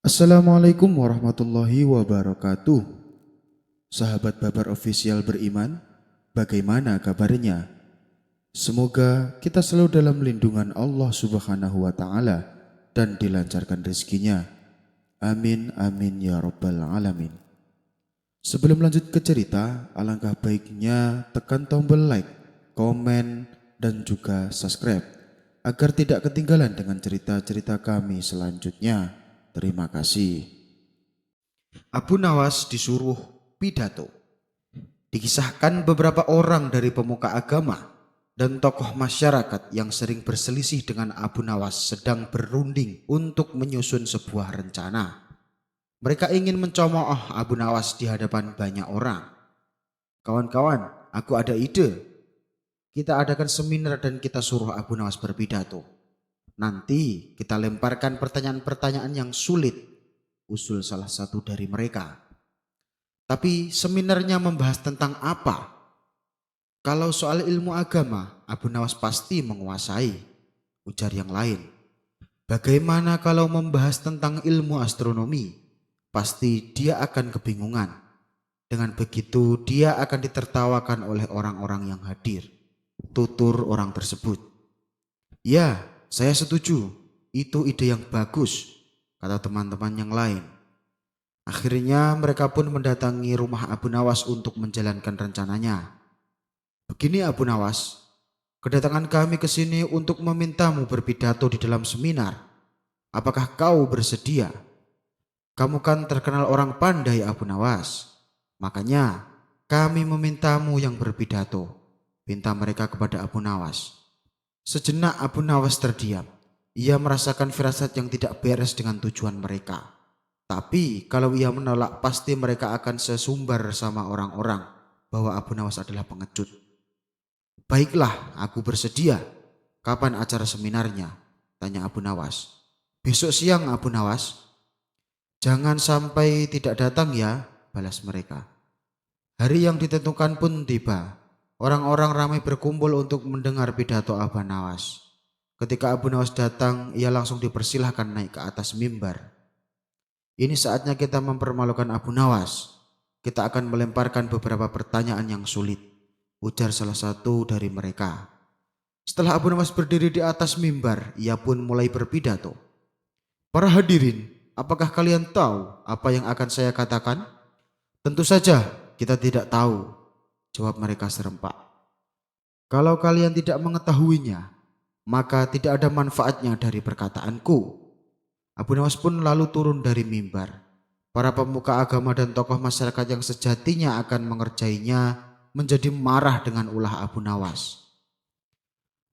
Assalamualaikum warahmatullahi wabarakatuh. Sahabat Babar Official beriman, bagaimana kabarnya? Semoga kita selalu dalam lindungan Allah Subhanahu wa Ta'ala dan dilancarkan rezekinya. Amin, amin ya Rabbal Alamin. Sebelum lanjut ke cerita, alangkah baiknya tekan tombol like, komen, dan juga subscribe agar tidak ketinggalan dengan cerita-cerita kami selanjutnya. Terima kasih. Abu Nawas disuruh pidato. Dikisahkan beberapa orang dari pemuka agama dan tokoh masyarakat yang sering berselisih dengan Abu Nawas sedang berunding untuk menyusun sebuah rencana. Mereka ingin mencemooh Abu Nawas di hadapan banyak orang. Kawan-kawan, aku ada ide. Kita adakan seminar dan kita suruh Abu Nawas berpidato. Nanti kita lemparkan pertanyaan-pertanyaan yang sulit, usul salah satu dari mereka. Tapi seminarnya membahas tentang apa? Kalau soal ilmu agama, Abu Nawas pasti menguasai, ujar yang lain. Bagaimana kalau membahas tentang ilmu astronomi? Pasti dia akan kebingungan. Dengan begitu dia akan ditertawakan oleh orang-orang yang hadir, tutur orang tersebut. Ya, saya setuju, itu ide yang bagus, kata teman-teman yang lain. Akhirnya mereka pun mendatangi rumah Abu Nawas untuk menjalankan rencananya. Begini Abu Nawas, kedatangan kami ke sini untuk memintamu berpidato di dalam seminar. Apakah kau bersedia? Kamu kan terkenal orang pandai Abu Nawas. Makanya kami memintamu yang berpidato, pinta mereka kepada Abu Nawas. Sejenak Abu Nawas terdiam. Ia merasakan firasat yang tidak beres dengan tujuan mereka. Tapi kalau ia menolak pasti mereka akan sesumbar sama orang-orang bahwa Abu Nawas adalah pengecut. Baiklah, aku bersedia. Kapan acara seminarnya? Tanya Abu Nawas. Besok siang Abu Nawas. Jangan sampai tidak datang ya, balas mereka. Hari yang ditentukan pun tiba. Orang-orang ramai berkumpul untuk mendengar pidato Abu Nawas. Ketika Abu Nawas datang, ia langsung dipersilahkan naik ke atas mimbar. Ini saatnya kita mempermalukan Abu Nawas. Kita akan melemparkan beberapa pertanyaan yang sulit, ujar salah satu dari mereka. Setelah Abu Nawas berdiri di atas mimbar, ia pun mulai berpidato. Para hadirin, apakah kalian tahu apa yang akan saya katakan? Tentu saja kita tidak tahu, jawab mereka serempak. Kalau kalian tidak mengetahuinya, maka tidak ada manfaatnya dari perkataanku. Abu Nawas pun lalu turun dari mimbar. Para pemuka agama dan tokoh masyarakat yang sejatinya akan mengerjainya menjadi marah dengan ulah Abu Nawas.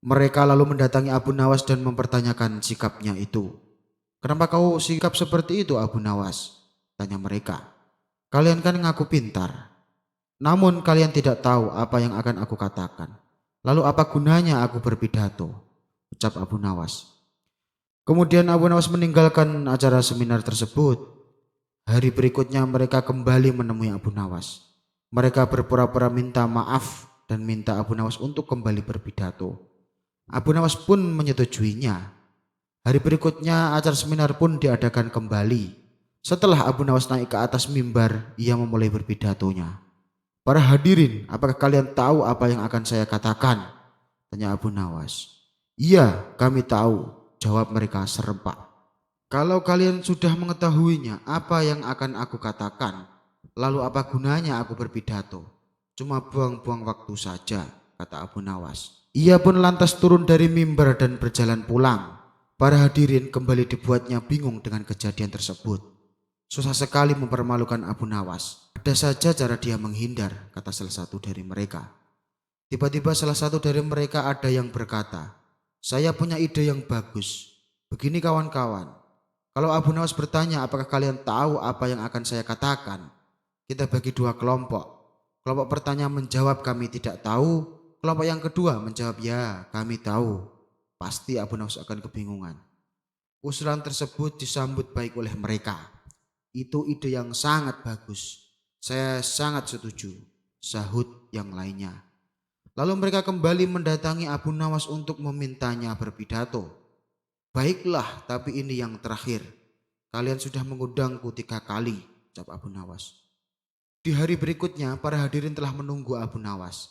Mereka lalu mendatangi Abu Nawas dan mempertanyakan sikapnya itu. Kenapa kau sikap seperti itu Abu Nawas? Tanya mereka. Kalian kan ngaku pintar. Namun kalian tidak tahu apa yang akan aku katakan. Lalu apa gunanya aku berpidato? Ucap Abu Nawas. Kemudian Abu Nawas meninggalkan acara seminar tersebut. Hari berikutnya mereka kembali menemui Abu Nawas. Mereka berpura-pura minta maaf dan minta Abu Nawas untuk kembali berpidato. Abu Nawas pun menyetujuinya. Hari berikutnya acara seminar pun diadakan kembali. Setelah Abu Nawas naik ke atas mimbar, ia memulai berbidatonya. Para hadirin, apakah kalian tahu apa yang akan saya katakan? Tanya Abu Nawas. Iya, kami tahu, jawab mereka serempak. Kalau kalian sudah mengetahuinya, apa yang akan aku katakan? Lalu apa gunanya aku berpidato? Cuma buang-buang waktu saja, kata Abu Nawas. Ia pun lantas turun dari mimbar dan berjalan pulang. Para hadirin kembali dibuatnya bingung dengan kejadian tersebut. Susah sekali mempermalukan Abu Nawas. Ada saja cara dia menghindar, kata salah satu dari mereka. Tiba-tiba salah satu dari mereka ada yang berkata, saya punya ide yang bagus. Begini kawan-kawan, kalau Abu Nawas bertanya apakah kalian tahu apa yang akan saya katakan, kita bagi dua kelompok. Kelompok pertama menjawab kami tidak tahu, kelompok yang kedua menjawab ya kami tahu. Pasti Abu Nawas akan kebingungan. Usulan tersebut disambut baik oleh mereka. Itu ide yang sangat bagus. Saya sangat setuju, sahut yang lainnya. Lalu mereka kembali mendatangi Abu Nawas untuk memintanya berpidato. Baiklah, tapi ini yang terakhir, Kalian sudah mengundangku 3 kali, ucap Abu Nawas. Di hari berikutnya, para hadirin telah menunggu Abu Nawas.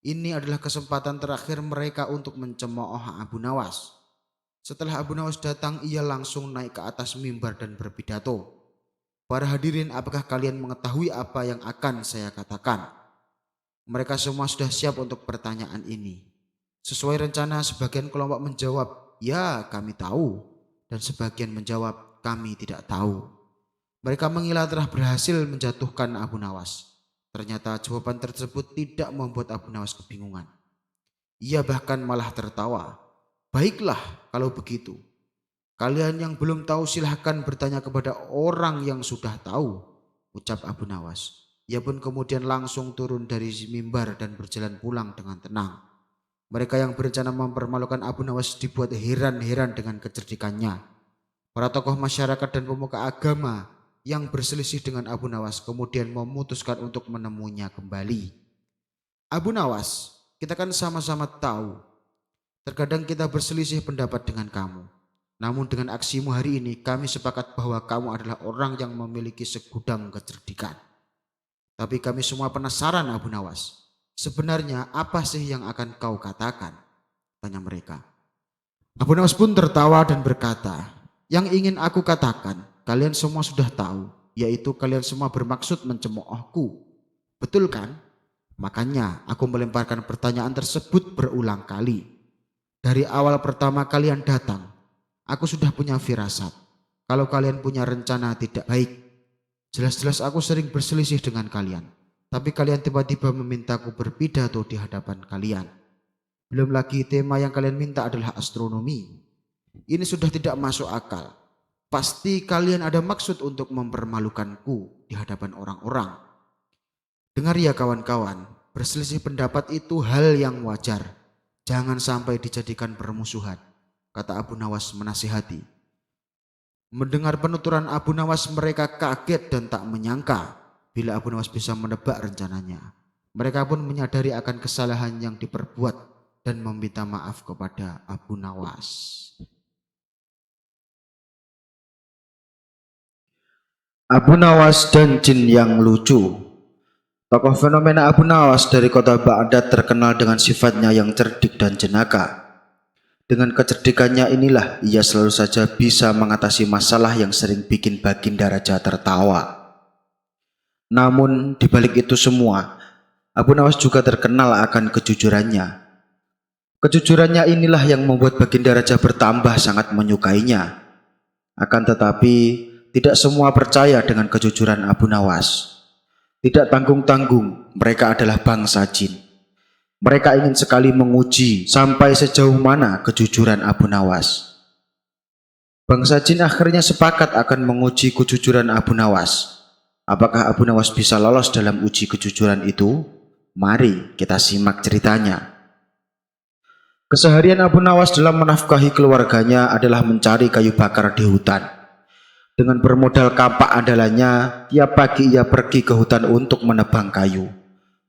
Ini adalah kesempatan terakhir mereka untuk mencemooh Abu Nawas. Setelah Abu Nawas datang, ia langsung naik ke atas mimbar dan berpidato. Para hadirin, apakah kalian mengetahui apa yang akan saya katakan? Mereka semua sudah siap untuk pertanyaan ini. Sesuai rencana, sebagian kelompok menjawab, ya kami tahu. Dan sebagian menjawab, kami tidak tahu. Mereka mengira telah berhasil menjatuhkan Abu Nawas. Ternyata jawaban tersebut tidak membuat Abu Nawas kebingungan. Ia bahkan malah tertawa. Baiklah kalau begitu. Kalian yang belum tahu silahkan bertanya kepada orang yang sudah tahu, ucap Abu Nawas. Ia pun kemudian langsung turun dari mimbar dan berjalan pulang dengan tenang. Mereka yang berencana mempermalukan Abu Nawas dibuat heran-heran dengan kecerdikannya. Para tokoh masyarakat dan pemuka agama yang berselisih dengan Abu Nawas kemudian memutuskan untuk menemuinya kembali. Abu Nawas, kita kan sama-sama tahu. Terkadang kita berselisih pendapat dengan kamu. Namun dengan aksimu hari ini kami sepakat bahwa kamu adalah orang yang memiliki segudang kecerdikan. Tapi kami semua penasaran Abu Nawas. Sebenarnya apa sih yang akan kau katakan? Tanya mereka. Abu Nawas pun tertawa dan berkata, yang ingin aku katakan kalian semua sudah tahu, yaitu kalian semua bermaksud mencemoohku. Betul kan? Makanya aku melemparkan pertanyaan tersebut berulang kali. Dari awal pertama kalian datang, aku sudah punya firasat. Kalau kalian punya rencana tidak baik, jelas-jelas aku sering berselisih dengan kalian. Tapi kalian tiba-tiba memintaku berpidato di hadapan kalian. Belum lagi tema yang kalian minta adalah astronomi. Ini sudah tidak masuk akal. Pasti kalian ada maksud untuk mempermalukanku di hadapan orang-orang. Dengar ya kawan-kawan, berselisih pendapat itu hal yang wajar. Jangan sampai dijadikan permusuhan, kata Abu Nawas menasihati. Mendengar penuturan Abu Nawas, mereka kaget dan tak menyangka bila Abu Nawas bisa menebak rencananya. Mereka pun menyadari akan kesalahan yang diperbuat dan meminta maaf kepada Abu Nawas. Abu Nawas dan jin yang lucu. Tokoh fenomena Abu Nawas dari kota Baghdad terkenal dengan sifatnya yang cerdik dan jenaka. Dengan kecerdikannya inilah ia selalu saja bisa mengatasi masalah yang sering bikin Baginda Raja tertawa. Namun di balik itu semua, Abu Nawas juga terkenal akan kejujurannya. Kejujurannya inilah yang membuat Baginda Raja bertambah sangat menyukainya. Akan tetapi tidak semua percaya dengan kejujuran Abu Nawas. Tidak tanggung-tanggung, mereka adalah bangsa jin. Mereka ingin sekali menguji sampai sejauh mana kejujuran Abu Nawas. Bangsa jin akhirnya sepakat akan menguji kejujuran Abu Nawas. Apakah Abu Nawas bisa lolos dalam uji kejujuran itu? Mari kita simak ceritanya. Keseharian Abu Nawas dalam menafkahi keluarganya adalah mencari kayu bakar di hutan. Dengan bermodal kapak andalannya, tiap pagi ia pergi ke hutan untuk menebang kayu.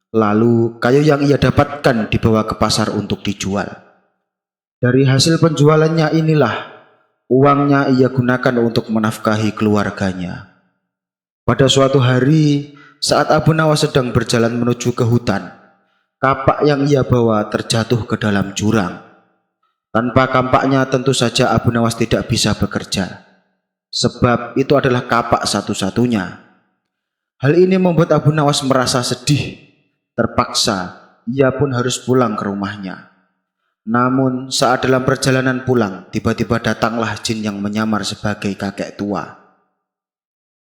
Lalu kayu yang ia dapatkan dibawa ke pasar untuk dijual. Dari hasil penjualannya inilah uangnya ia gunakan untuk menafkahi keluarganya. Pada suatu hari, saat Abu Nawas sedang berjalan menuju ke hutan, kapak yang ia bawa terjatuh ke dalam jurang. Tanpa kampaknya tentu saja Abu Nawas tidak bisa bekerja. Sebab itu adalah kapak satu-satunya. Hal ini membuat Abu Nawas merasa sedih. Terpaksa ia pun harus pulang ke rumahnya. Namun saat dalam perjalanan pulang, tiba-tiba datanglah jin yang menyamar sebagai kakek tua.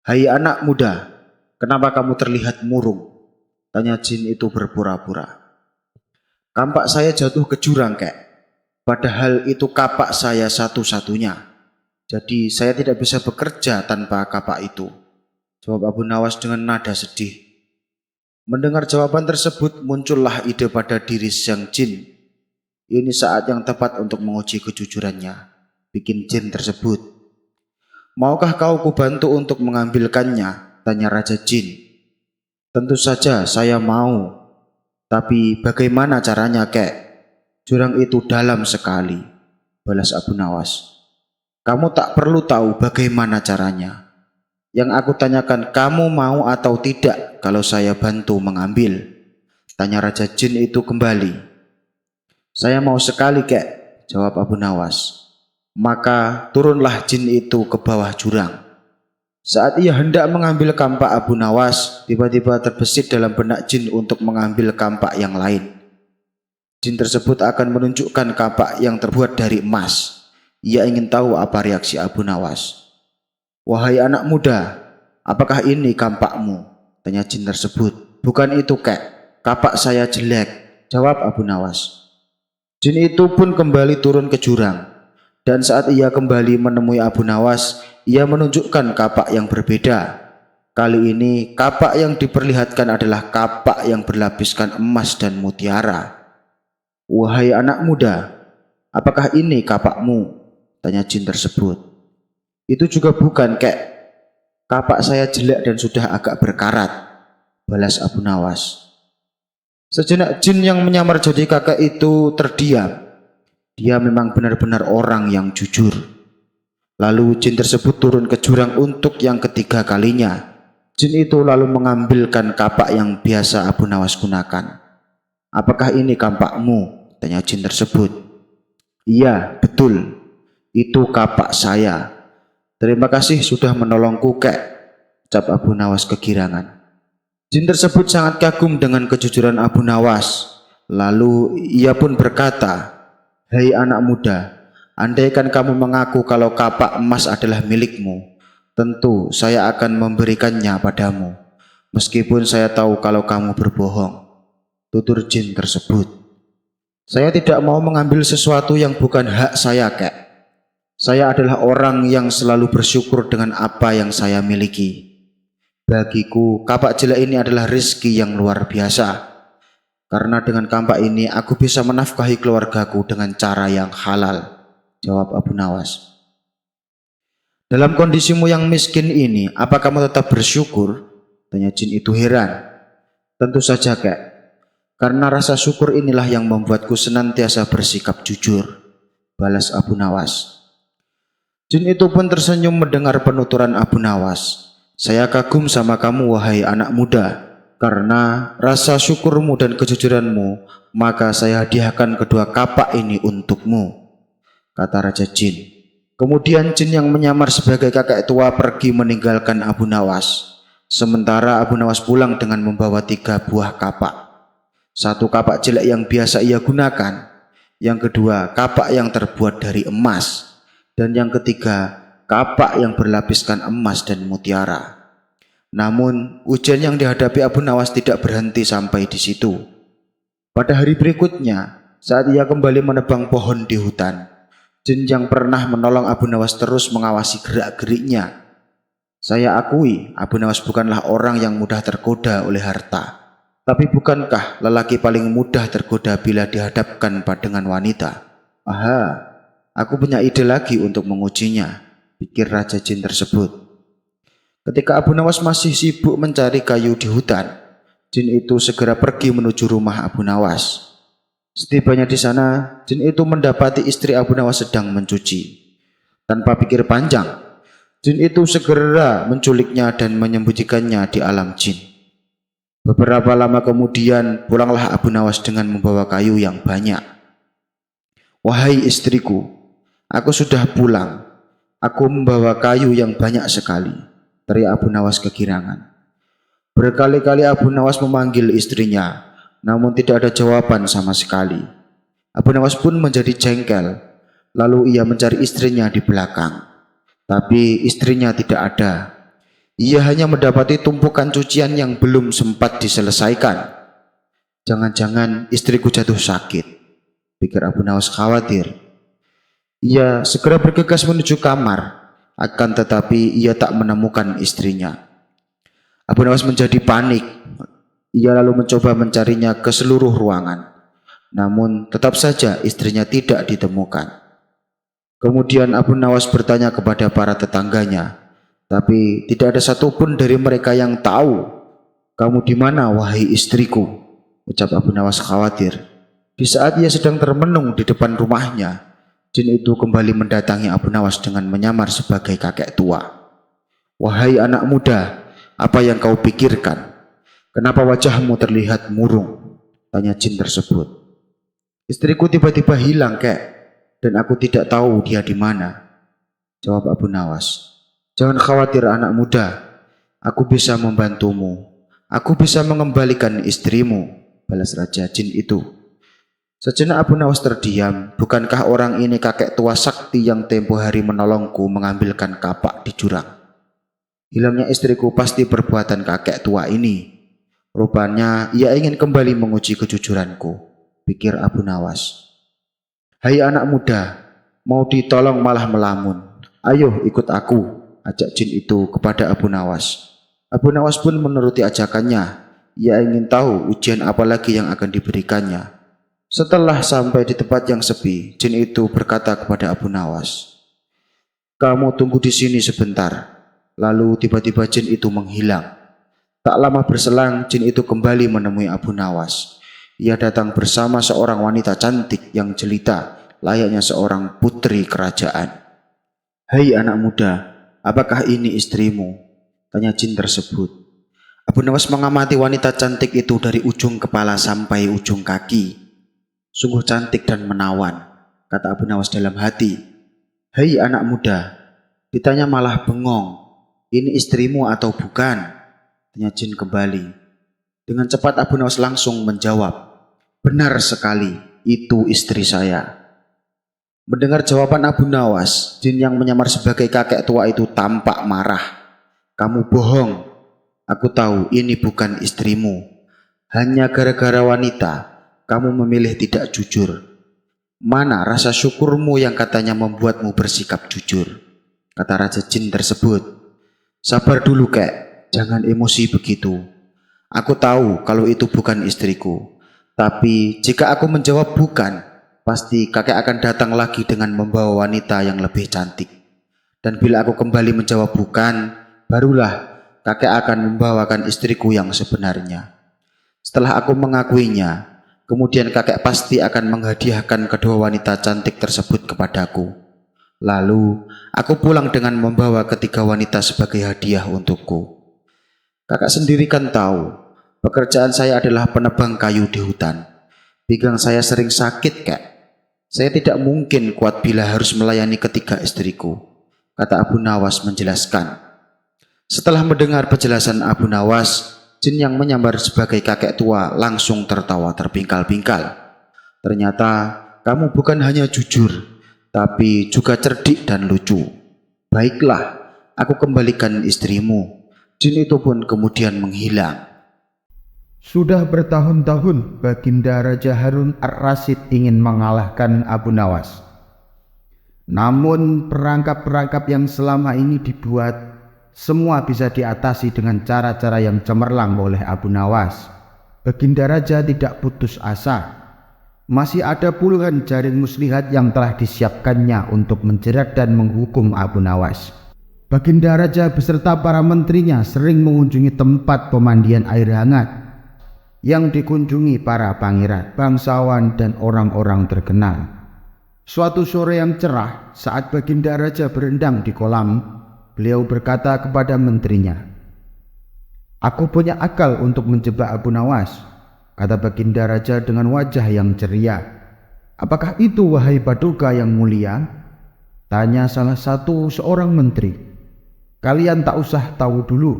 Hai anak muda, kenapa kamu terlihat murung? Tanya jin itu berpura-pura. Kampak saya jatuh ke jurang kek. Padahal itu kapak saya satu-satunya. Jadi saya tidak bisa bekerja tanpa kapak itu, jawab Abu Nawas dengan nada sedih. Mendengar jawaban tersebut muncullah ide pada diri sang jin. Ini saat yang tepat untuk menguji kejujurannya, bikin jin tersebut. Maukah kau kubantu untuk mengambilkannya? Tanya Raja Jin. Tentu saja saya mau. Tapi bagaimana caranya kek? Jurang itu dalam sekali, balas Abu Nawas. Kamu tak perlu tahu bagaimana caranya. Yang aku tanyakan, kamu mau atau tidak kalau saya bantu mengambil? Tanya Raja Jin itu kembali. Saya mau sekali, kek, jawab Abu Nawas. Maka turunlah jin itu ke bawah jurang. Saat ia hendak mengambil kampak Abu Nawas, tiba-tiba terbesit dalam benak jin untuk mengambil kampak yang lain. Jin tersebut akan menunjukkan kampak yang terbuat dari emas. Ia ingin tahu apa reaksi Abu Nawas. Wahai anak muda, apakah ini kampakmu? Tanya jin tersebut. Bukan itu, kek, kapak saya jelek, jawab Abu Nawas. Jin itu pun kembali turun ke jurang. Dan saat ia kembali menemui Abu Nawas, ia menunjukkan kapak yang berbeda. Kali ini kapak yang diperlihatkan adalah kapak yang berlapiskan emas dan mutiara. Wahai anak muda, apakah ini kapakmu? Tanya jin tersebut. Itu juga bukan, kek. Kapak saya jelek dan sudah agak berkarat, balas Abu Nawas. Sejenak jin yang menyamar jadi kakek itu terdiam. Dia memang benar-benar orang yang jujur. Lalu jin tersebut turun ke jurang untuk yang ketiga kalinya. Jin itu lalu mengambilkan kapak yang biasa Abu Nawas gunakan. Apakah ini kampakmu? Tanya jin tersebut. Iya, betul. Itu kapak saya. Terima kasih sudah menolongku, kek, ucap Abu Nawas kegirangan. Jin tersebut sangat kagum dengan kejujuran Abu Nawas. Lalu ia pun berkata, hei anak muda, andaikan kamu mengaku kalau kapak emas adalah milikmu, tentu saya akan memberikannya padamu, meskipun saya tahu kalau kamu berbohong, tutur jin tersebut. Saya tidak mau mengambil sesuatu yang bukan hak saya, kek. Saya adalah orang yang selalu bersyukur dengan apa yang saya miliki. Bagiku, kapak jelek ini adalah rezeki yang luar biasa. Karena dengan kampak ini aku bisa menafkahi keluargaku dengan cara yang halal, jawab Abu Nawas. Dalam kondisimu yang miskin ini, apa kamu tetap bersyukur? Tanya jin itu heran. Tentu saja, kek. Karena rasa syukur inilah yang membuatku senantiasa bersikap jujur, balas Abu Nawas. Jin itu pun tersenyum mendengar penuturan Abu Nawas. Saya kagum sama kamu, wahai anak muda. Karena rasa syukurmu dan kejujuranmu, maka saya hadiahkan kedua kapak ini untukmu, kata Raja Jin. Kemudian jin yang menyamar sebagai kakek tua pergi meninggalkan Abu Nawas. Sementara Abu Nawas pulang dengan membawa 3 buah kapak. 1 kapak jelek yang biasa ia gunakan. Yang kedua, kapak yang terbuat dari emas. Dan yang ketiga, kapak yang berlapiskan emas dan mutiara. Namun, ujian yang dihadapi Abu Nawas tidak berhenti sampai di situ. Pada hari berikutnya, saat ia kembali menebang pohon di hutan, jin yang pernah menolong Abu Nawas terus mengawasi gerak-geriknya. Saya akui, Abu Nawas bukanlah orang yang mudah tergoda oleh harta. Tapi bukankah lelaki paling mudah tergoda bila dihadapkan dengan wanita? Aha. Aku punya ide lagi untuk mengujinya, pikir Raja Jin tersebut. Ketika Abu Nawas masih sibuk mencari kayu di hutan, jin itu segera pergi menuju rumah Abu Nawas. Setibanya di sana, jin itu mendapati istri Abu Nawas sedang mencuci. Tanpa pikir panjang, jin itu segera menculiknya dan menyembunyikannya di alam jin. Beberapa lama kemudian, pulanglah Abu Nawas dengan membawa kayu yang banyak. Wahai istriku, aku sudah pulang. Aku membawa kayu yang banyak sekali, teriak Abu Nawas kegirangan. Berkali-kali Abu Nawas memanggil istrinya, namun tidak ada jawaban sama sekali. Abu Nawas pun menjadi jengkel. Lalu ia mencari istrinya di belakang. Tapi istrinya tidak ada. Ia hanya mendapati tumpukan cucian yang belum sempat diselesaikan. Jangan-jangan istriku jatuh sakit, pikir Abu Nawas khawatir. Ia segera bergegas menuju kamar, akan tetapi ia tak menemukan istrinya. Abu Nawas menjadi panik. Ia lalu mencoba mencarinya ke seluruh ruangan. Namun tetap saja istrinya tidak ditemukan. Kemudian Abu Nawas bertanya kepada para tetangganya, tapi tidak ada satupun dari mereka yang tahu. Kamu di mana, wahai istriku? Ucap Abu Nawas khawatir. Di saat ia sedang termenung di depan rumahnya, Jin itu kembali mendatangi Abu Nawas dengan menyamar sebagai kakek tua. "Wahai anak muda, apa yang kau pikirkan? Kenapa wajahmu terlihat murung?" tanya jin tersebut. "Istriku tiba-tiba hilang, kek, dan aku tidak tahu dia di mana," jawab Abu Nawas. "Jangan khawatir anak muda, aku bisa membantumu. Aku bisa mengembalikan istrimu," balas raja jin itu. Sejenak Abu Nawas terdiam. Bukankah orang ini kakek tua sakti yang tempo hari menolongku mengambilkan kapak di jurang? Hilangnya istriku pasti perbuatan kakek tua ini. Rupanya ia ingin kembali menguji kejujuranku, pikir Abu Nawas. "Hai anak muda, mau ditolong malah melamun. Ayo ikut aku," ajak jin itu kepada Abu Nawas. Abu Nawas pun menuruti ajakannya. Ia ingin tahu ujian apa lagi yang akan diberikannya. Setelah sampai di tempat yang sepi, jin itu berkata kepada Abu Nawas, "Kamu tunggu di sini sebentar." Lalu tiba-tiba jin itu menghilang. Tak lama berselang, jin itu kembali menemui Abu Nawas. Ia datang bersama seorang wanita cantik yang jelita, layaknya seorang putri kerajaan. "Hai anak muda, apakah ini istrimu?" tanya jin tersebut. Abu Nawas mengamati wanita cantik itu dari ujung kepala sampai ujung kaki. "Sungguh cantik dan menawan," kata Abu Nawas dalam hati. "Hai anak muda," ditanya malah bengong. "Ini istrimu atau bukan?" tanya jin kembali. Dengan cepat Abu Nawas langsung menjawab, "Benar sekali, itu istri saya." Mendengar jawaban Abu Nawas, jin yang menyamar sebagai kakek tua itu tampak marah. "Kamu bohong. Aku tahu ini bukan istrimu. Hanya gara-gara wanita kamu memilih tidak jujur. Mana rasa syukurmu yang katanya membuatmu bersikap jujur?" kata raja jin tersebut. "Sabar dulu, kek, jangan emosi begitu. Aku tahu kalau itu bukan istriku. Tapi jika aku menjawab bukan, pasti kakek akan datang lagi dengan membawa wanita yang lebih cantik. Dan bila aku kembali menjawab bukan, barulah kakek akan membawakan istriku yang sebenarnya. Setelah aku mengakuinya, kemudian kakek pasti akan menghadiahkan kedua wanita cantik tersebut kepadaku. Lalu aku pulang dengan membawa ketiga wanita sebagai hadiah untukku. Kakak sendiri kan tahu, pekerjaan saya adalah penebang kayu di hutan. Pinggang saya sering sakit, kek. Saya tidak mungkin kuat bila harus melayani ketiga istriku," kata Abu Nawas menjelaskan. Setelah mendengar penjelasan Abu Nawas, jin yang menyamar sebagai kakek tua langsung tertawa terpingkal-pingkal. "Ternyata kamu bukan hanya jujur, tapi juga cerdik dan lucu. Baiklah, aku kembalikan istrimu." Jin itu pun kemudian menghilang. Sudah bertahun-tahun Baginda Raja Harun Ar-Rasyid ingin mengalahkan Abu Nawas. Namun perangkap-perangkap yang selama ini dibuat semua bisa diatasi dengan cara-cara yang cemerlang oleh Abu Nawas. Baginda Raja tidak putus asa. Masih ada puluhan jaring muslihat yang telah disiapkannya untuk menjerat dan menghukum Abu Nawas. Baginda Raja beserta para menterinya sering mengunjungi tempat pemandian air hangat yang dikunjungi para pangeran, bangsawan, dan orang-orang terkenal. Suatu sore yang cerah, saat Baginda Raja berendam di kolam, beliau berkata kepada menterinya, "Aku punya akal untuk menjebak Abu Nawas," kata Baginda Raja dengan wajah yang ceria. "Apakah itu, wahai Paduka yang mulia?" tanya salah satu seorang menteri. "Kalian tak usah tahu dulu.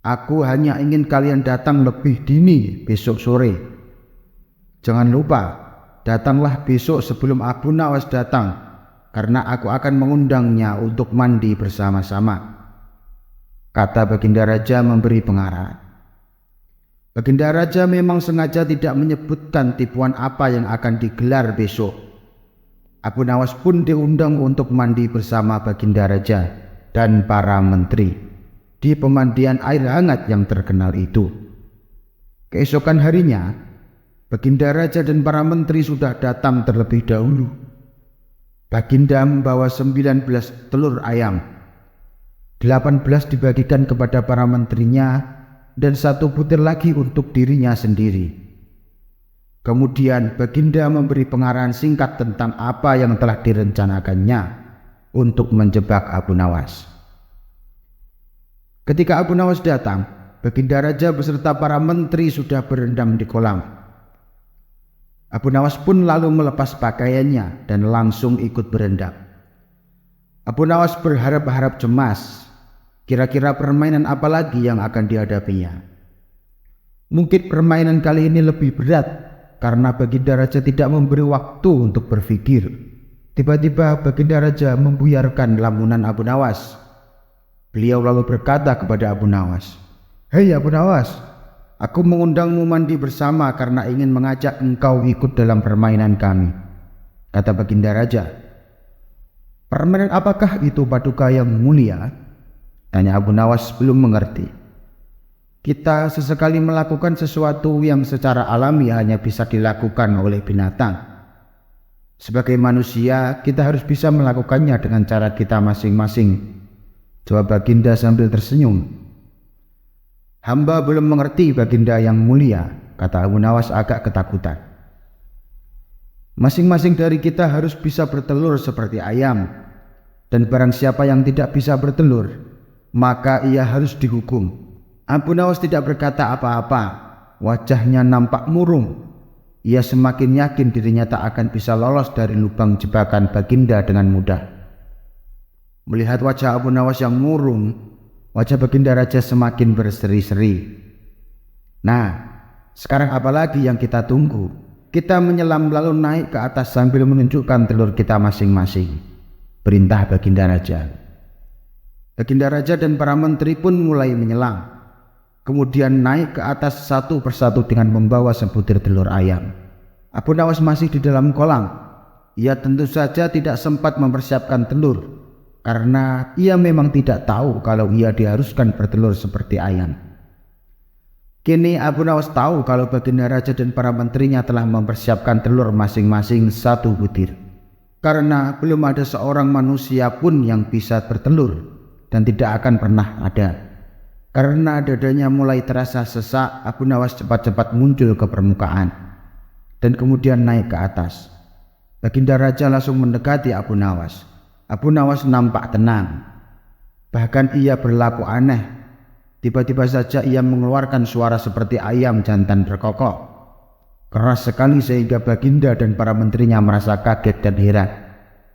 Aku hanya ingin kalian datang lebih dini besok sore. Jangan lupa, datanglah besok sebelum Abu Nawas datang, karena aku akan mengundangnya untuk mandi bersama-sama," kata Baginda Raja memberi pengarahan. Baginda Raja memang sengaja tidak menyebutkan tipuan apa yang akan digelar besok. Abu Nawas pun diundang untuk mandi bersama Baginda Raja dan para menteri di pemandian air hangat yang terkenal itu. Keesokan harinya, Baginda Raja dan para menteri sudah datang terlebih dahulu. Baginda membawa 19 telur ayam. 18 dibagikan kepada para menterinya dan 1 butir lagi untuk dirinya sendiri. Kemudian Baginda memberi pengarahan singkat tentang apa yang telah direncanakannya untuk menjebak Abu Nawas. Ketika Abu Nawas datang, Baginda Raja beserta para menteri sudah berendam di kolam. Abu Nawas pun lalu melepas pakaiannya dan langsung ikut berendam. Abu Nawas berharap-harap cemas, kira-kira permainan apa lagi yang akan dihadapinya. Mungkin permainan kali ini lebih berat karena Baginda Raja tidak memberi waktu untuk berpikir. Tiba-tiba Baginda Raja membuyarkan lamunan Abu Nawas. Beliau lalu berkata kepada Abu Nawas, "Hei Abu Nawas, aku mengundangmu mandi bersama karena ingin mengajak engkau ikut dalam permainan kami," kata Baginda Raja. "Permainan apakah itu, Paduka yang mulia?" tanya Abu Nawas belum mengerti. "Kita sesekali melakukan sesuatu yang secara alami hanya bisa dilakukan oleh binatang. Sebagai manusia, kita harus bisa melakukannya dengan cara kita masing-masing," jawab Baginda sambil tersenyum. "Hamba belum mengerti, Baginda yang mulia," kata Abu Nawas agak ketakutan. "Masing-masing dari kita harus bisa bertelur seperti ayam, dan barang siapa yang tidak bisa bertelur, maka ia harus dihukum." Abu Nawas tidak berkata apa-apa, wajahnya nampak murung. Ia semakin yakin dirinya tak akan bisa lolos dari lubang jebakan Baginda dengan mudah. Melihat wajah Abu Nawas yang murung, wajah Baginda Raja semakin berseri-seri. "Nah, sekarang apa lagi yang kita tunggu? Kita menyelam lalu naik ke atas sambil menunjukkan telur kita masing-masing," perintah Baginda Raja. Baginda Raja dan para menteri pun mulai menyelam, kemudian naik ke atas satu persatu dengan membawa sebutir telur ayam. Abu Nawas masih di dalam kolam. Ia tentu saja tidak sempat mempersiapkan telur, karena ia memang tidak tahu kalau ia diharuskan bertelur seperti ayam. Kini Abu Nawas tahu kalau Baginda Raja dan para menterinya telah mempersiapkan telur masing-masing satu butir, karena belum ada seorang manusia pun yang bisa bertelur dan tidak akan pernah ada. Karena dadanya mulai terasa sesak, Abu Nawas cepat-cepat muncul ke permukaan dan kemudian naik ke atas. Baginda Raja langsung mendekati Abu Nawas. Abu Nawas nampak tenang, bahkan ia berlaku aneh. Tiba-tiba saja ia mengeluarkan suara seperti ayam jantan berkokok, keras sekali sehingga Baginda dan para menterinya merasa kaget dan heran.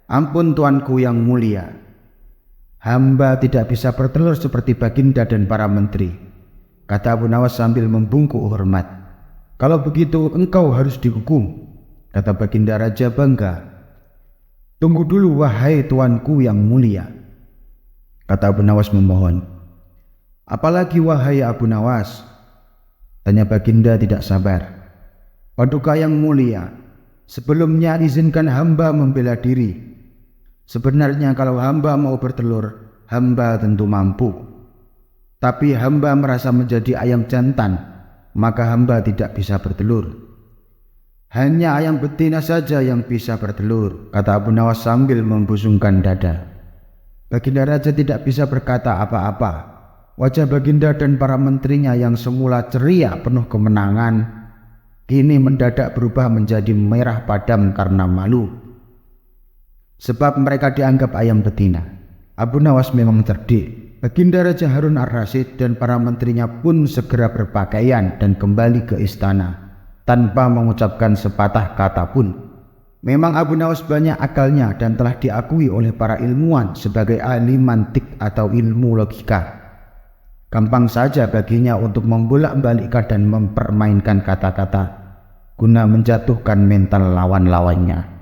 "Ampun Tuanku yang mulia, hamba tidak bisa bertelur seperti Baginda dan para menteri," kata Abu Nawas sambil membungkuk hormat. "Kalau begitu engkau harus dihukum," kata Baginda Raja bangga. "Tunggu dulu wahai tuanku yang mulia," kata Abu Nawas memohon. "Apalagi wahai Abu Nawas?" tanya Baginda tidak sabar. "Paduka yang mulia, sebelumnya izinkan hamba membela diri. Sebenarnya kalau hamba mau bertelur, hamba tentu mampu. Tapi hamba merasa menjadi ayam jantan, maka hamba tidak bisa bertelur. Hanya ayam betina saja yang bisa bertelur," kata Abu Nawas sambil membusungkan dada. Baginda Raja tidak bisa berkata apa-apa. Wajah Baginda dan para menterinya yang semula ceria penuh kemenangan, kini mendadak berubah menjadi merah padam karena malu. Sebab mereka dianggap ayam betina. Abu Nawas memang cerdik. Baginda Raja Harun Ar-Rasyid dan para menterinya pun segera berpakaian dan kembali ke istana tanpa mengucapkan sepatah kata pun. Memang Abu Nawas banyak akalnya dan telah diakui oleh para ilmuwan sebagai ahli mantik atau ilmu logika. Gampang saja baginya untuk membolak-balikkan dan mempermainkan kata-kata guna menjatuhkan mental lawan-lawannya.